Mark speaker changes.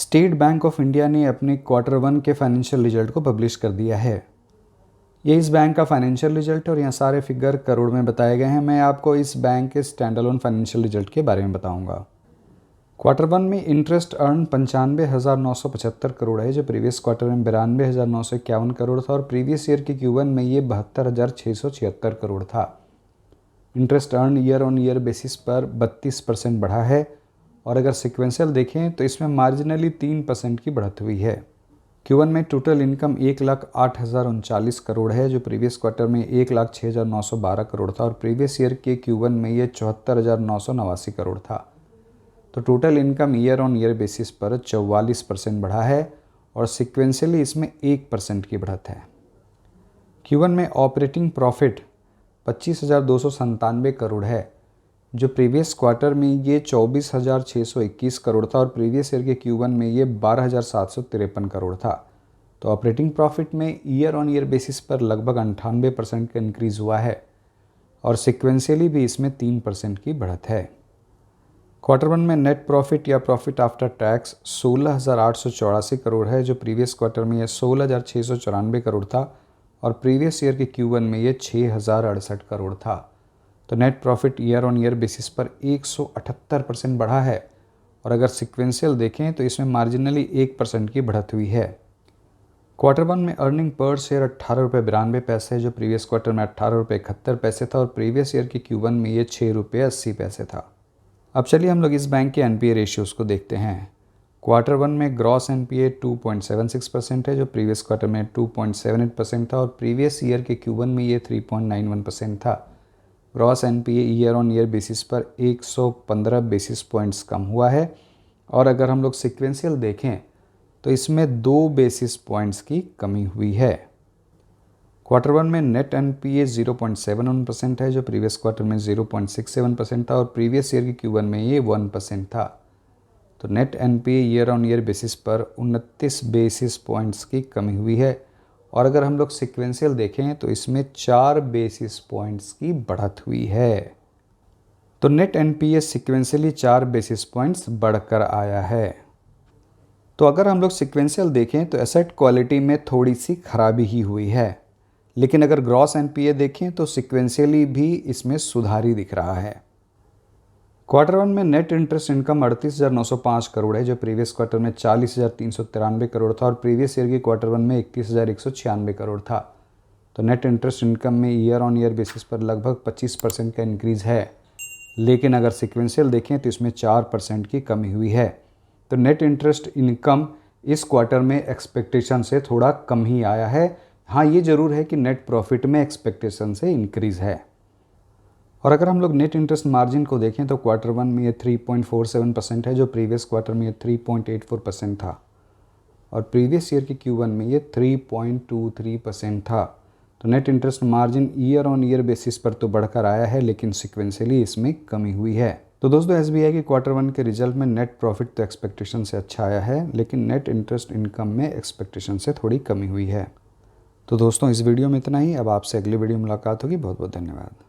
Speaker 1: State bank of India ने अपने quarter 1 के फाइनेंशियल रिजल्ट को पब्लिश कर दिया है। ये इस बैंक का फाइनेंशियल रिजल्ट और यहाँ सारे फिगर करोड़ में बताए गए हैं। मैं आपको इस बैंक के स्टैंडअलोन फाइनेंशियल रिजल्ट के बारे में बताऊंगा। क्वार्टर 1 में इंटरेस्ट अर्न 95,975 करोड़ है, जो प्रीवियस क्वार्टर में 92,951 करोड़ था और प्रीवियस ईयर के Q1 में ये 72,676 करोड़ था। Interest earn year on year basis पर 32% बढ़ा है और अगर सिक्वेंशियल देखें तो इसमें मार्जिनली 3% की बढ़त हुई है। Q1 में टोटल इनकम 1,08,039 करोड़ है, जो प्रीवियस क्वार्टर में 1,06,912 करोड़ था और प्रीवियस ईयर के Q1 में ये 74,989 करोड़ था। तो total income year on year basis पर 44% बढ़ा है और सिक्वेंशियली इसमें 1% की बढ़त है। Q1 में ऑपरेटिंग प्रॉफिट 25,297 करोड़ है, जो प्रीवियस क्वार्टर में ये 24,621 करोड़ था और प्रीवियस ईयर के Q1 में ये 12,753 करोड़ था। तो ऑपरेटिंग प्रॉफिट में ईयर ऑन ईयर बेसिस पर लगभग 98% का इंक्रीज़ हुआ है और सिक्वेंशियली भी इसमें 3% की बढ़त है। क्वार्टर 1 में नेट प्रॉफिट या प्रॉफिट आफ्टर टैक्स 16,884 करोड़ है, जो प्रीवियस क्वार्टर में ये 16,694 करोड़ था और प्रीवियस ईयर के Q1 में ये 6,068 करोड़ था। तो net profit year on year basis पर 178% बढ़ा है और अगर सिक्वेंशियल देखें तो इसमें मार्जिनली 1% की बढ़त हुई है। क्वार्टर 1 में अर्निंग पर शेयर 18.92 है, जो प्रीवियस क्वार्टर में 18.71 था और प्रीवियस ईयर के Q1 में ये 6.80 था। अब चलिए हम लोग इस बैंक के NPA रेशियोज़ को देखते हैं। क्वार्टर 1 में ग्रॉस NPA 2.76% है, जो प्रीवियस क्वार्टर में 2.78% था और प्रीवियस ईयर के Q1 में ये 3.91% था। Gross NPA year on year basis पर 115 बेसिस पॉइंट्स कम हुआ है और अगर हम लोग सिक्वेंशियल देखें तो इसमें 2 बेसिस पॉइंट्स की कमी हुई है। क्वार्टर 1 में नेट NPA 0.71% है, जो प्रीवियस क्वार्टर में 0.67% था और प्रीवियस ईयर के Q1 में ये 1% था। तो net NPA year on year basis पर 29 बेसिस पॉइंट्स की कमी हुई है और अगर हम लोग सिक्वेंशियल देखें तो इसमें 4 बेसिस पॉइंट्स की बढ़त हुई है। तो net NPA sequentially 4 basis points बढ़कर आया है। तो अगर हम लोग सिक्वेंशियल देखें तो एसेट क्वालिटी में थोड़ी सी खराबी ही हुई है, लेकिन अगर ग्रॉस NPA देखें तो सिक्वेंशियली भी इसमें सुधार ही दिख रहा है। क्वार्टर 1 में नेट इंटरेस्ट इनकम 38,905 करोड़ है, जो प्रीवियस क्वार्टर में 40,393 करोड़ था और प्रीवियस ईयर के क्वार्टर 1 में 31,196 करोड़ था। तो नेट इंटरेस्ट इनकम में ईयर ऑन ईयर बेसिस पर लगभग 25% का इंक्रीज़ है, लेकिन अगर सिक्वेंशियल देखें तो इसमें 4% की कमी हुई है। तो नेट इंटरेस्ट इनकम इस क्वार्टर में एक्सपेक्टेशन से थोड़ा कम ही आया है। हाँ, ये ज़रूर है कि नेट प्रॉफिट में एक्सपेक्टेशन से इंक्रीज़ है। और अगर हम लोग नेट इंटरेस्ट मार्जिन को देखें तो क्वार्टर 1 में ये 3.47% है, जो प्रीवियस क्वार्टर में ये 3.84% था और प्रीवियस ईयर के Q1 में ये 3.23% था। तो net interest margin year on year basis पर तो बढ़कर आया है, लेकिन सिक्वेंशियली इसमें कमी हुई है। तो दोस्तों, SBI के क्वार्टर 1 के रिजल्ट में नेट प्रॉफिट तो एक्सपेक्टेशन से अच्छा आया है, लेकिन नेट इंटरेस्ट इनकम में एक्सपेक्टेशन से थोड़ी कमी हुई है। तो दोस्तों, इस वीडियो में इतना ही। अब आपसे अगली वीडियो में मुलाकात होगी। बहुत बहुत धन्यवाद।